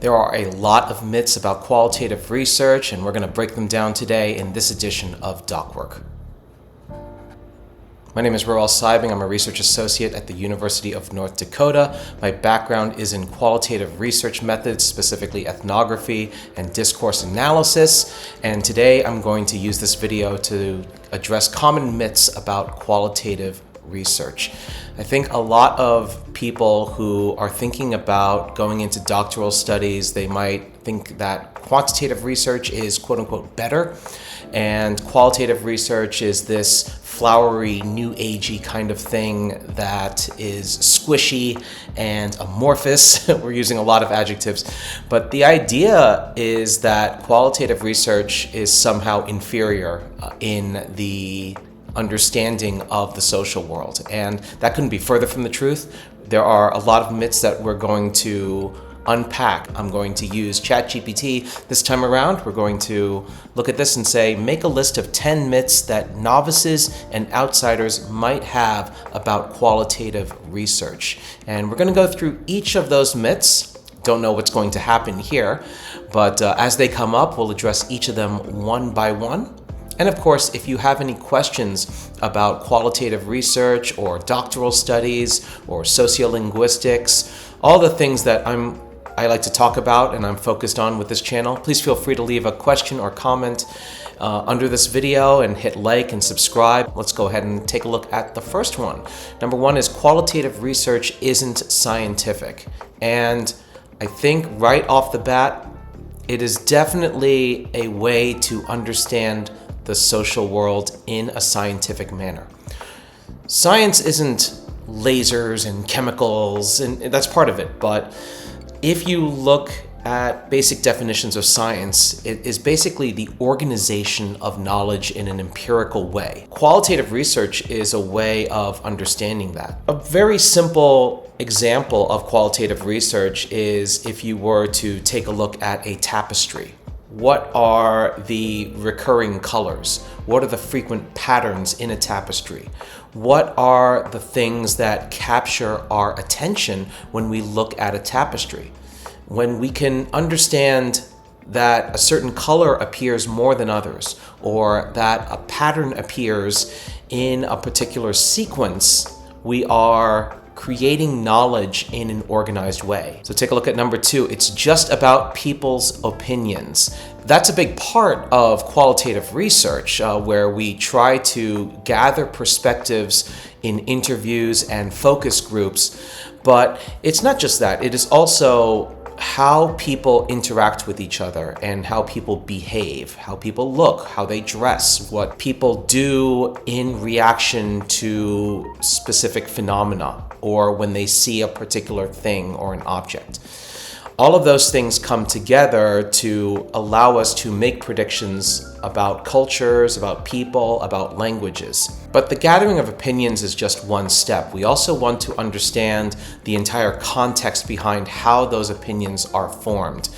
There are a lot of myths about qualitative research, and we're going to break them down today in this edition of DocWork. My name is Roehl Sybing. I'm a research associate at the University of North Dakota. My background is in qualitative research methods, specifically ethnography and discourse analysis. And today I'm going to use this video to address common myths about qualitative research. I think a lot of people who are thinking about going into doctoral studies, they might think that quantitative research is quote unquote better, and qualitative research is this flowery, new agey kind of thing that is squishy and amorphous. We're using a lot of adjectives, but the idea is that qualitative research is somehow inferior in the understanding of the social world, and that couldn't be further from the truth. There are a lot of myths that we're going to unpack. I'm going to use ChatGPT this time around. We're going to look at this and say, make a list of 10 myths that novices and outsiders might have about qualitative research. And we're going to go through each of those myths. Don't know what's going to happen here, but as they come up, we'll address each of them one by one. And of course, if you have any questions about qualitative research or doctoral studies or sociolinguistics, all the things that I like to talk about and I'm focused on with this channel, please feel free to leave a question or comment under this video and hit like and subscribe. Let's go ahead and take a look at the first one. Number one is qualitative research isn't scientific. And I think right off the bat, it is definitely a way to understand the social world in a scientific manner. Science isn't lasers and chemicals, and that's part of it, but if you look at basic definitions of science, it is basically the organization of knowledge in an empirical way. Qualitative research is a way of understanding that. A very simple example of qualitative research is if you were to take a look at a tapestry. What are the recurring colors? What are the frequent patterns in a tapestry? What are the things that capture our attention when we look at a tapestry? When we can understand that a certain color appears more than others, or that a pattern appears in a particular sequence, we are creating knowledge in an organized way. So take a look at number two. It's just about people's opinions. That's a big part of qualitative research, where we try to gather perspectives in interviews and focus groups. But it's not just that. It is also how people interact with each other and how people behave, how people look, how they dress, what people do in reaction to specific phenomena or when they see a particular thing or an object. All of those things come together to allow us to make predictions about cultures, about people, about languages. But the gathering of opinions is just one step. We also want to understand the entire context behind how those opinions are formed.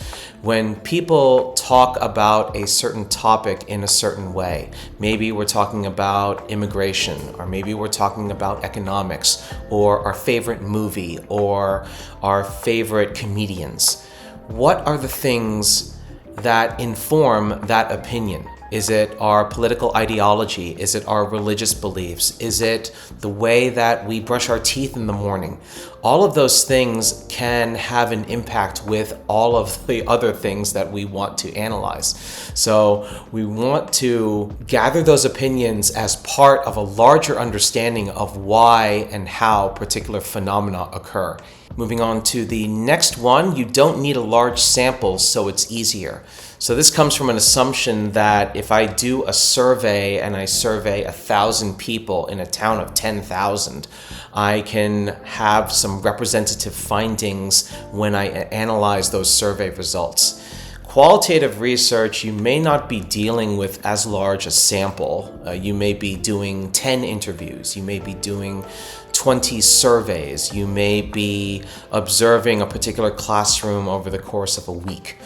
When people talk about a certain topic in a certain way, maybe we're talking about immigration, or maybe we're talking about economics, or our favorite movie, or our favorite comedians. What are the things that inform that opinion? Is it our political ideology? Is it our religious beliefs? Is it the way that we brush our teeth in the morning? All of those things can have an impact with all of the other things that we want to analyze. So we want to gather those opinions as part of a larger understanding of why and how particular phenomena occur. Moving on to the next one, you don't need a large sample, so it's easier. So this comes from an assumption that if I do a survey and I survey 1,000 people in a town of 10,000, I can have some representative findings when I analyze those survey results. Qualitative research, you may not be dealing with as large a sample. You may be doing 10 interviews. You may be doing 20 surveys. You may be observing a particular classroom over the course of a week.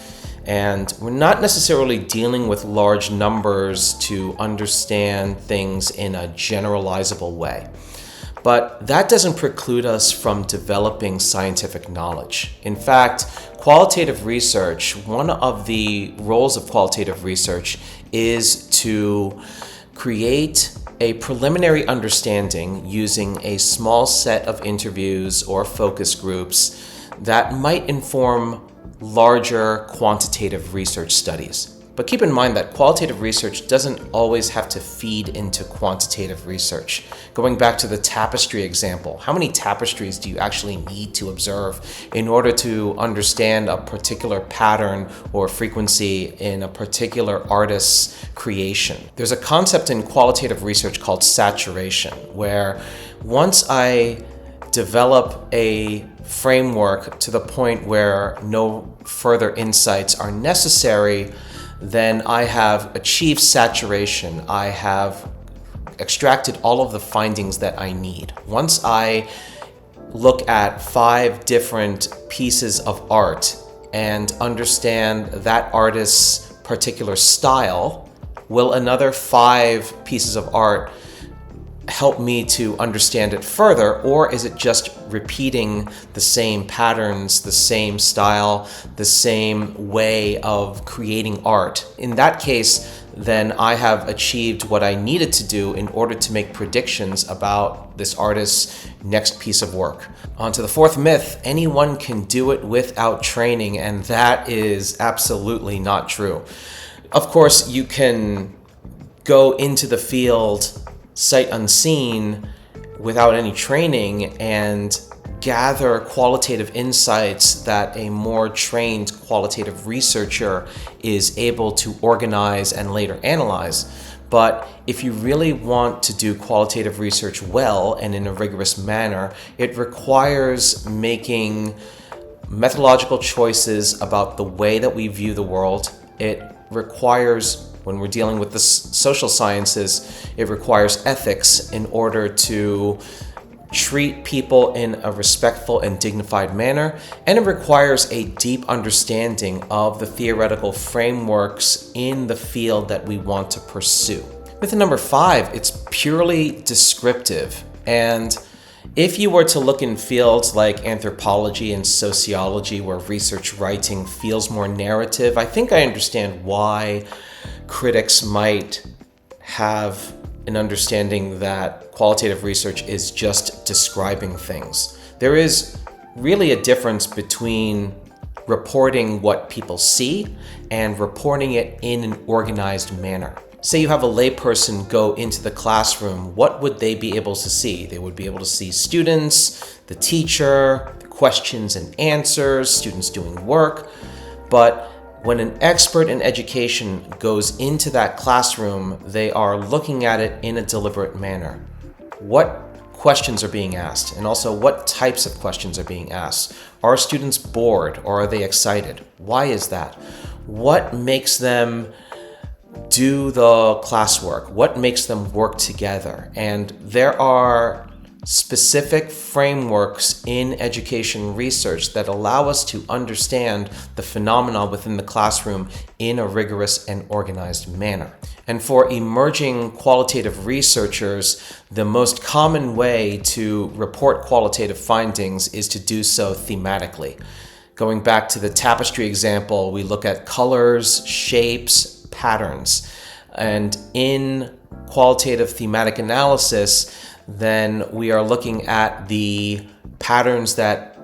And we're not necessarily dealing with large numbers to understand things in a generalizable way. But that doesn't preclude us from developing scientific knowledge. In fact, qualitative research, one of the roles of qualitative research is to create a preliminary understanding using a small set of interviews or focus groups that might inform larger quantitative research studies. But keep in mind that qualitative research doesn't always have to feed into quantitative research. Going back to the tapestry example, how many tapestries do you actually need to observe in order to understand a particular pattern or frequency in a particular artist's creation? There's a concept in qualitative research called saturation, where once I develop a framework to the point where no further insights are necessary, then I have achieved saturation. I have extracted all of the findings that I need. Once I look at 5 different pieces of art and understand that artist's particular style, will another 5 pieces of art help me to understand it further, or is it just repeating the same patterns, the same style, the same way of creating art? In that case, then I have achieved what I needed to do in order to make predictions about this artist's next piece of work. On to the 4th myth: anyone can do it without training, and that is absolutely not true. Of course, you can go into the field sight unseen without any training and gather qualitative insights that a more trained qualitative researcher is able to organize and later analyze. But if you really want to do qualitative research well and in a rigorous manner, it requires making methodological choices about the way that we view the world. It requires, when we're dealing with the social sciences, it requires ethics in order to treat people in a respectful and dignified manner, and it requires a deep understanding of the theoretical frameworks in the field that we want to pursue. Myth number 5, it's purely descriptive. And if you were to look in fields like anthropology and sociology, where research writing feels more narrative, I think I understand why critics might have an understanding that qualitative research is just describing things. There is really a difference between reporting what people see and reporting it in an organized manner. Say you have a layperson go into the classroom, what would they be able to see? They would be able to see students, the teacher, the questions and answers, students doing work. But when an expert in education goes into that classroom, they are looking at it in a deliberate manner. What questions are being asked, and also what types of questions are being asked? Are students bored or are they excited? Why is that? What makes them do the classwork? What makes them work together? And there are specific frameworks in education research that allow us to understand the phenomena within the classroom in a rigorous and organized manner. And for emerging qualitative researchers, the most common way to report qualitative findings is to do so thematically. Going back to the tapestry example, we look at colors, shapes, patterns. And in qualitative thematic analysis, then we are looking at the patterns that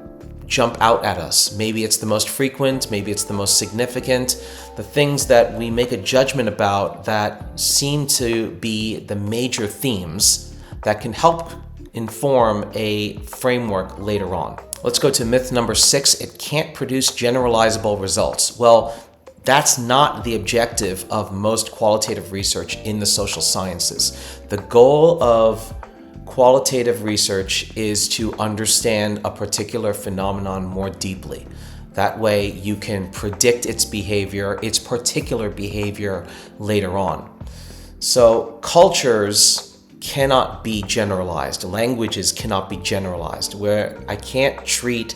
jump out at us. Maybe it's the most frequent, maybe it's the most significant, the things that we make a judgment about that seem to be the major themes that can help inform a framework later on. Let's go to myth number 6. It can't produce generalizable results. Well, that's not the objective of most qualitative research in the social sciences. The goal of qualitative research is to understand a particular phenomenon more deeply. That way you can predict its behavior, its particular behavior later on. So cultures cannot be generalized. Languages cannot be generalized, where I can't treat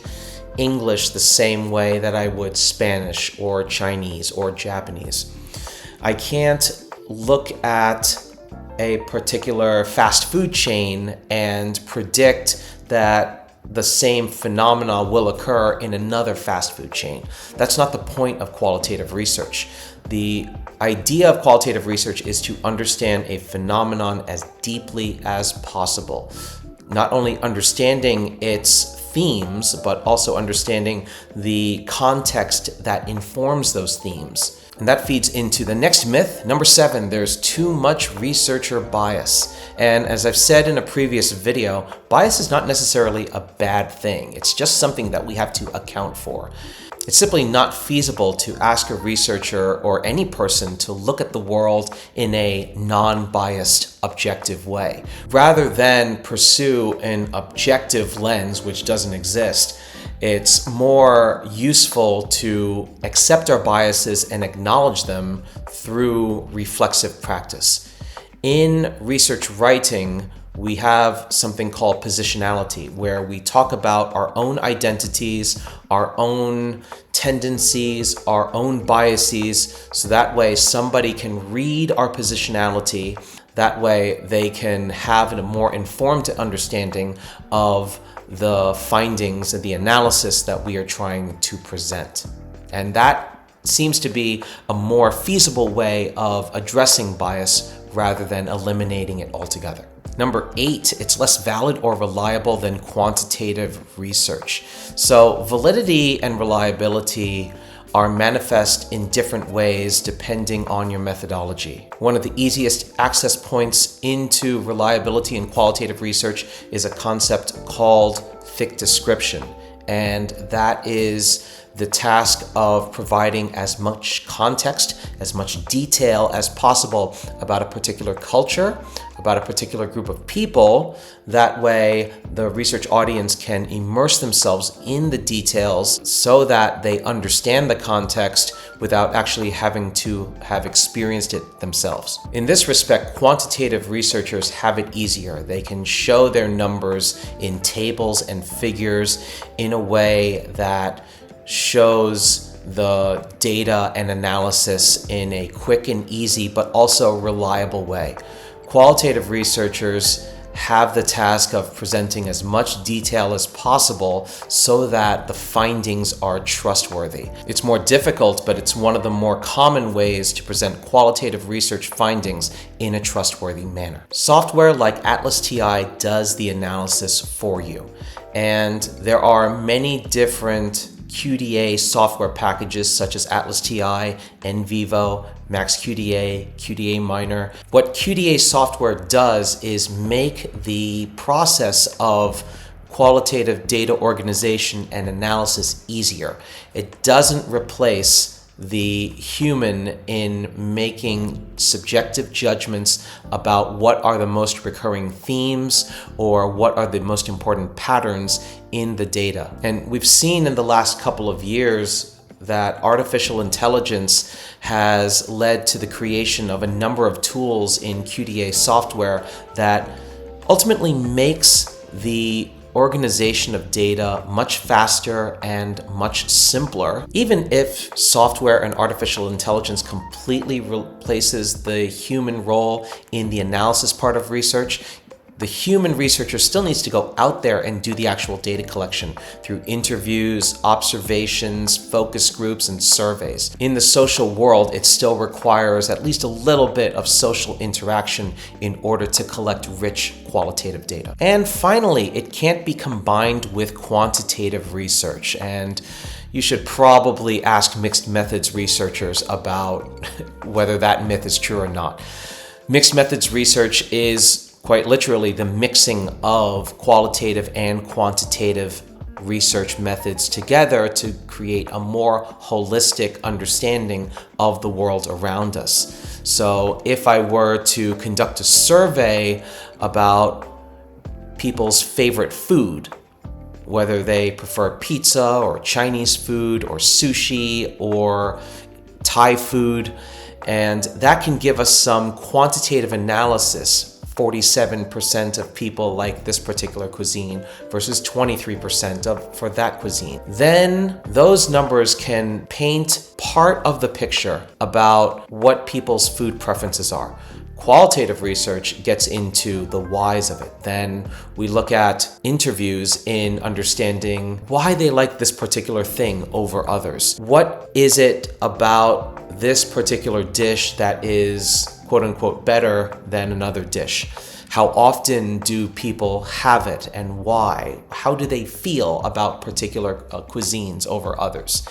English the same way that I would Spanish or Chinese or Japanese. I can't look at a particular fast food chain and predict that the same phenomena will occur in another fast food chain. That's not the point of qualitative research. The idea of qualitative research is to understand a phenomenon as deeply as possible. Not only understanding its themes, but also understanding the context that informs those themes. And that feeds into the next myth. Number 7, there's too much researcher bias. And as I've said in a previous video, bias is not necessarily a bad thing. It's just something that we have to account for. It's simply not feasible to ask a researcher or any person to look at the world in a non-biased, objective way. Rather than pursue an objective lens, which doesn't exist, it's more useful to accept our biases and acknowledge them through reflexive practice. In research writing, we have something called positionality, where we talk about our own identities, our own tendencies, our own biases, so that way somebody can read our positionality. That way they can have a more informed understanding of the findings and the analysis that we are trying to present. And that seems to be a more feasible way of addressing bias rather than eliminating it altogether. Number 8, it's less valid or reliable than quantitative research. So validity and reliability are manifest in different ways depending on your methodology. One of the easiest access points into reliability in qualitative research is a concept called thick description. And that is the task of providing as much context, as much detail as possible about a particular culture, about a particular group of people. That way, the research audience can immerse themselves in the details so that they understand the context without actually having to have experienced it themselves. In this respect, quantitative researchers have it easier. They can show their numbers in tables and figures in a way that shows the data and analysis in a quick and easy, but also reliable way. Qualitative researchers have the task of presenting as much detail as possible so that the findings are trustworthy. It's more difficult, but it's one of the more common ways to present qualitative research findings in a trustworthy manner. Software like Atlas TI does the analysis for you, and there are many different QDA software packages such as Atlas TI, NVivo, MaxQDA, QDA Miner. What QDA software does is make the process of qualitative data organization and analysis easier. It doesn't replace the human in making subjective judgments about what are the most recurring themes or what are the most important patterns in the data. And we've seen in the last couple of years that artificial intelligence has led to the creation of a number of tools in QDA software that ultimately makes the organization of data much faster and much simpler. Even if software and artificial intelligence completely replaces the human role in the analysis part of research, the human researcher still needs to go out there and do the actual data collection through interviews, observations, focus groups, and surveys. In the social world, it still requires at least a little bit of social interaction in order to collect rich qualitative data. And finally, it can't be combined with quantitative research. And you should probably ask mixed methods researchers about whether that myth is true or not. Mixed methods research is quite literally the mixing of qualitative and quantitative research methods together to create a more holistic understanding of the world around us. So if I were to conduct a survey about people's favorite food, whether they prefer pizza or Chinese food or sushi or Thai food, and that can give us some quantitative analysis. 47% of people like this particular cuisine versus 23% for that cuisine. Then those numbers can paint part of the picture about what people's food preferences are. Qualitative research gets into the whys of it. Then we look at interviews in understanding why they like this particular thing over others. What is it about this particular dish that is quote unquote better than another dish? How often do people have it and why? How do they feel about particular cuisines over others?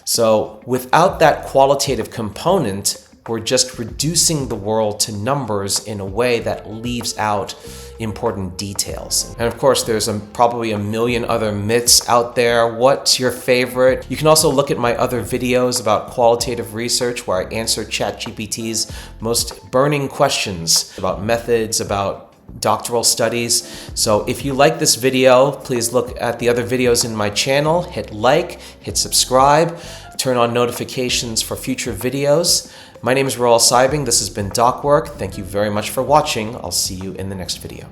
So without that qualitative component, we're just reducing the world to numbers in a way that leaves out important details. And of course, there's probably a million other myths out there. What's your favorite? You can also look at my other videos about qualitative research where I answer ChatGPT's most burning questions about methods, about doctoral studies. So if you like this video, please look at the other videos in my channel, hit like, hit subscribe, turn on notifications for future videos. My name is Roehl Sybing. This has been DocWork. Thank you very much for watching. I'll see you in the next video.